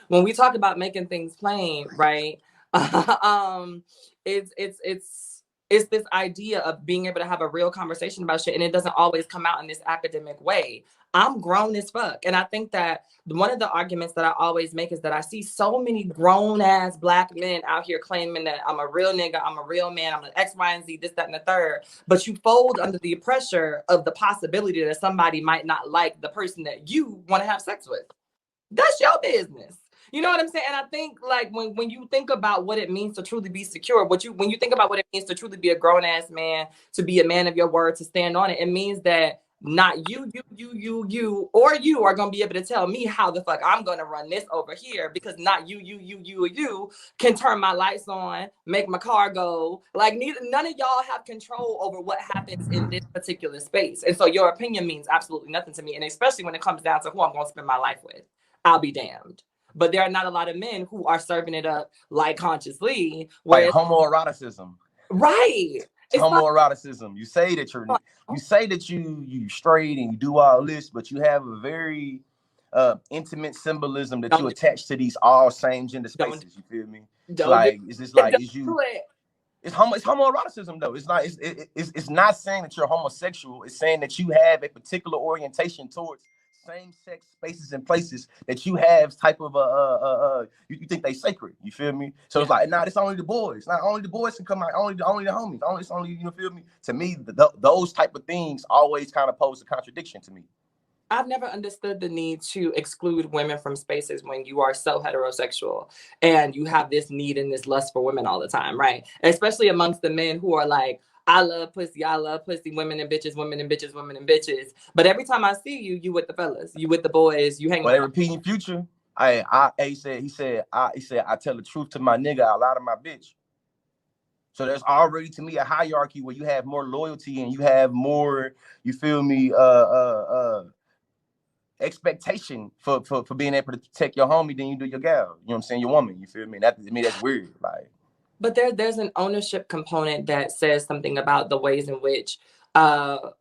when we talk about making things plain, right? um, it's this idea of being able to have a real conversation about shit, and it doesn't always come out in this academic way. I'm grown as fuck, and I think that one of the arguments that I always make is that I see so many grown ass Black men out here claiming that I'm a real nigga, I'm a real man, I'm an X, Y, and Z, this, that, and the third. But you fold under the pressure of the possibility that somebody might not like the person that you want to have sex with. That's your business. You know what I'm saying? And I think like when you think about what it means to truly be secure, when you think about what it means to truly be a grown ass man, to be a man of your word, to stand on it, it means that not or you are gonna be able to tell me how the fuck I'm gonna run this over here, because not you can turn my lights on, make my car go. Like none of y'all have control over what happens in this particular space. And so your opinion means absolutely nothing to me. And especially when it comes down to who I'm gonna spend my life with. I'll be damned. But there are not a lot of men who are serving it up like consciously. Like homoeroticism. Right. It's homoeroticism. You say that you straight and you do all this, but you have a very intimate symbolism that you attach to these all same gender spaces. You feel me? It's like it's homoeroticism though. It's not saying that you're homosexual. It's saying that you have a particular orientation towards same-sex spaces and places that you have type of you think they sacred. You feel me? So it's like, nah, it's only the boys. Not only the boys can come out. Only the homies. Only you feel me? To me, those type of things always kind of pose a contradiction to me. I've never understood the need to exclude women from spaces when you are so heterosexual and you have this need and this lust for women all the time, right? Especially amongst the men who are like, I love pussy, women and bitches, women and bitches, women and bitches. But every time I see you, you with the fellas, you with the boys, you hang with them. Repeating Future. He said, I tell the truth to my nigga, I lie to my bitch. So there's already to me a hierarchy where you have more loyalty and you have more, you feel me, expectation for being able to protect your homie than you do your gal. You know what I'm saying? Your woman, you feel me? That to me, that's weird. Like, but there's an ownership component that says something about the ways in which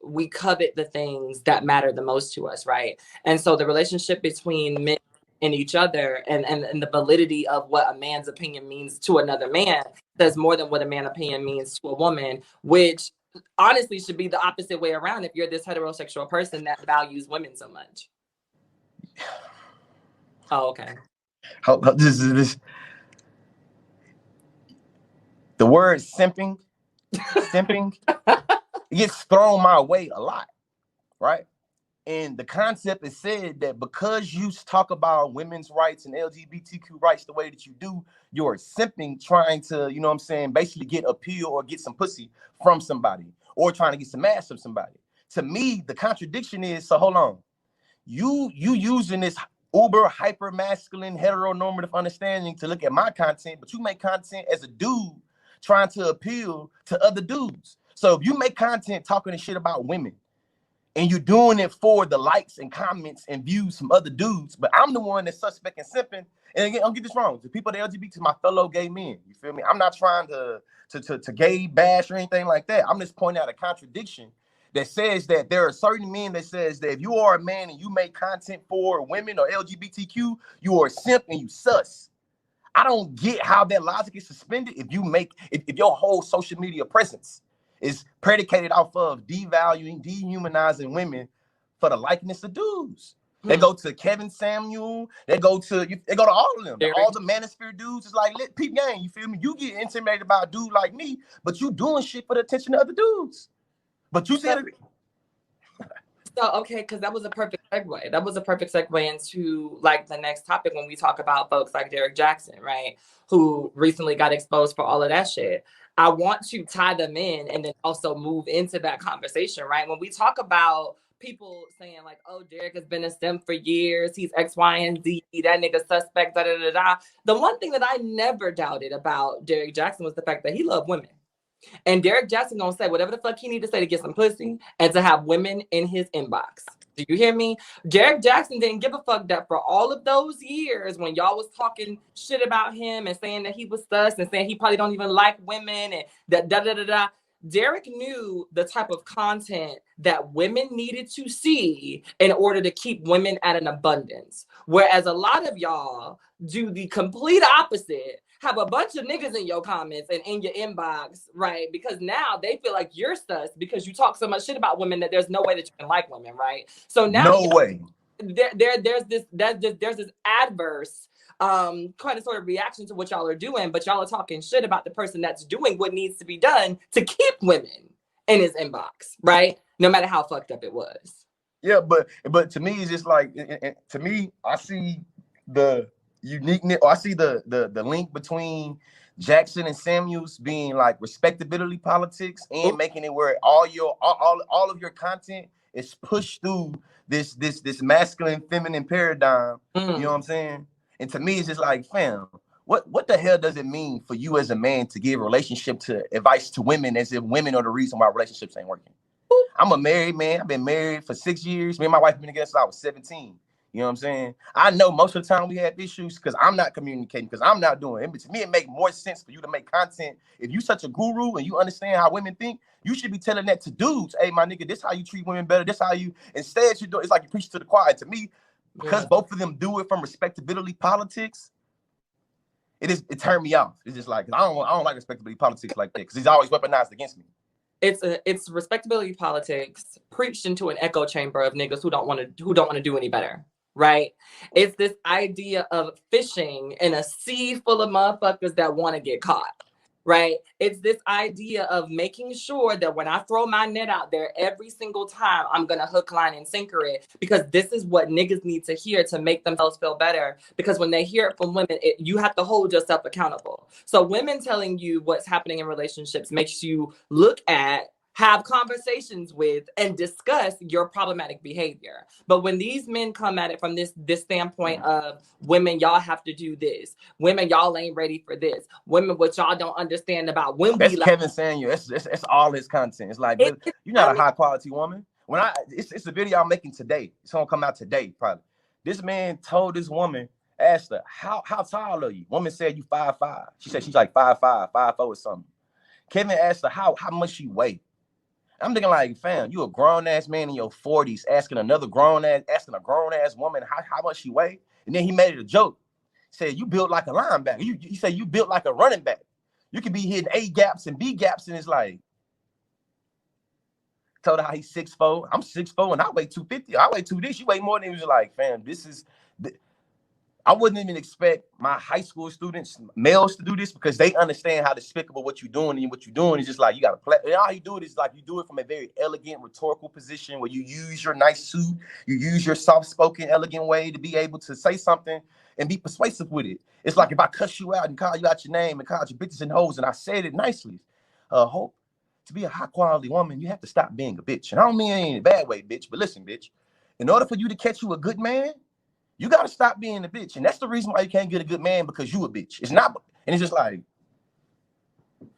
we covet the things that matter the most to us, right? And so the relationship between men and each other and the validity of what a man's opinion means to another man says more than what a man's opinion means to a woman, which honestly should be the opposite way around if you're this heterosexual person that values women so much. Oh, okay. This the word simping gets thrown my way a lot, right? And the concept is said that because you talk about women's rights and LGBTQ rights the way that you do, you're simping, trying to, you know what I'm saying, basically get appeal or get some pussy from somebody or trying to get some ass from somebody. To me, the contradiction is, so hold on, you using this uber hyper masculine heteronormative understanding to look at my content, but you make content as a dude trying to appeal to other dudes. So if you make content talking and shit about women and you're doing it for the likes and comments and views from other dudes, but I'm the one that's suspect and simping. And again, don't get this wrong. The people that LGBT, my fellow gay men, you feel me? I'm not trying to gay bash or anything like that. I'm just pointing out a contradiction that says that there are certain men that says that if you are a man and you make content for women or LGBTQ, you are a simp and you sus. I don't get how that logic is suspended if your whole social media presence is predicated off of devaluing, dehumanizing women for the likeness of dudes. They go to Kevin Samuel. They go to all of them. All the manosphere dudes. It's like, peep gang, you feel me? You get intimidated by a dude like me, but you doing shit for the attention of other dudes. But you said it. So, okay, because that was a perfect segue. That was a perfect segue into like the next topic when we talk about folks like Derrick Jaxn, right? Who recently got exposed for all of that shit. I want to tie them in and then also move into that conversation, right? When we talk about people saying like, oh, Derrick has been a simp for years. He's X, Y, and Z. That nigga suspect, da, da, da, da. The one thing that I never doubted about Derrick Jaxn was the fact that he loved women. And Derrick Jaxn gonna say whatever the fuck he need to say to get some pussy and to have women in his inbox. Do you hear me? Derrick Jaxn didn't give a fuck that for all of those years when y'all was talking shit about him and saying that he was sus and saying he probably don't even like women and da da da da da. Derrick knew the type of content that women needed to see in order to keep women at an abundance. Whereas a lot of y'all do the complete opposite, have a bunch of niggas in your comments and in your inbox, right? Because now they feel like you're sus because you talk so much shit about women that there's no way that you can like women, right? So now no way. There's this adverse kind of sort of reaction to what y'all are doing, but y'all are talking shit about the person that's doing what needs to be done to keep women in his inbox, right? No matter how fucked up it was. Yeah, but to me, it's just like, to me, I see the uniqueness, or I see the link between Jaxn and Samuels being like respectability politics and making it where all of your content is pushed through this masculine feminine paradigm. You know what I'm saying? And to me, it's just like, fam, what the hell does it mean for you as a man to give relationship to advice to women as if women are the reason why relationships ain't working? I'm a married man. I've been married for 6 years. Me and my wife have been together since I was 17. You know what I'm saying? I know most of the time we have issues because I'm not communicating, because I'm not doing it. But to me, it makes more sense for you to make content. If you such a guru and you understand how women think, you should be telling that to dudes. Hey, my nigga, this how you treat women better. This how you, instead you do, it's like you preach to the choir. To me, because both of them do it from respectability politics, it turned me off. It's just like, I don't like respectability politics like that because he's always weaponized against me. It's respectability politics preached into an echo chamber of niggas who don't want to do any better, right? It's this idea of fishing in a sea full of motherfuckers that want to get caught, right? It's this idea of making sure that when I throw my net out there every single time, I'm going to hook, line, and sinker it, because this is what niggas need to hear to make themselves feel better. Because when they hear it from women, you have to hold yourself accountable. So women telling you what's happening in relationships makes you look at, have conversations with, and discuss your problematic behavior. But when these men come at it from this standpoint of women, y'all have to do this. Women, y'all ain't ready for this. Women, what y'all don't understand about when that's we Kevin Samuel. That's all his content. It's like, you're not a high quality woman. When it's a video I'm making today. It's gonna come out today, probably. This man told this woman, asked her, how tall are you? Woman said, you 5'5". She said she's like 5'5", 5'4" or something. Kevin asked her how much she weigh. I'm thinking like, fam, you a grown ass man in your 40s asking a grown ass woman how much she weigh, and then he made it a joke. Said, you built like a linebacker. You say you built like a running back. You could be hitting A gaps and B gaps, and it's like, told her how he's 6'4". I'm 6'4" and I weigh 250. I weigh 2 this. You weigh more than. He was like, fam, I wouldn't even expect my high school students, males, to do this, because they understand how despicable what you're doing, and what you're doing is just like, you got to play. And all you do it is like, you do it from a very elegant, rhetorical position where you use your nice suit, you use your soft-spoken, elegant way to be able to say something and be persuasive with it. It's like if I cuss you out and call you out your name and call you bitches and hoes and I said it nicely. Hope, to be a high-quality woman, you have to stop being a bitch. And I don't mean it in a bad way, bitch, but listen, bitch, in order for you to catch you a good man, you got to stop being a bitch. And that's the reason why you can't get a good man, because you a bitch. It's not, and it's just like,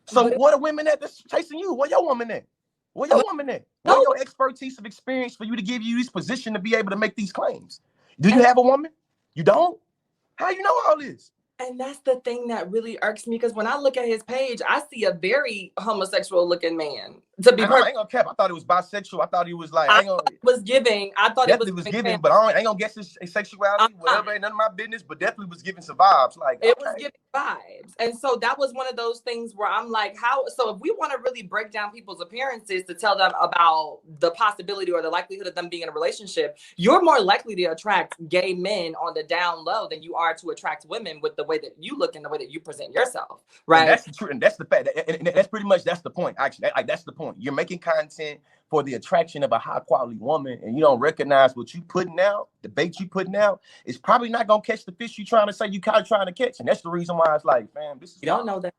so what are women at that's chasing you? Where your woman at? Where your woman at? Where your expertise of experience for you to give you this position to be able to make these claims? Do you have a woman? You don't? How you know all this? And that's the thing that really irks me, because when I look at his page, I see a very homosexual looking man. To be I ain't gonna cap. I thought it was bisexual. I thought he was like, I thought it was giving, but I ain't gonna guess his sexuality. Whatever, ain't none of my business. But definitely was giving some vibes. Like, it was giving vibes. And so that was one of those things where I'm like, how? So if we want to really break down people's appearances to tell them about the possibility or the likelihood of them being in a relationship, you're more likely to attract gay men on the down low than you are to attract women with the way that you look and the way that you present yourself, right? And that's the truth, and that's the fact. And that's pretty much, that's the point. Actually, that's the point. You're making content for the attraction of a high quality woman, and you don't recognize what you putting out, the bait you putting out, is probably not gonna catch the fish you trying to say you kind of trying to catch. And that's the reason why it's like, fam, this is, you don't know that.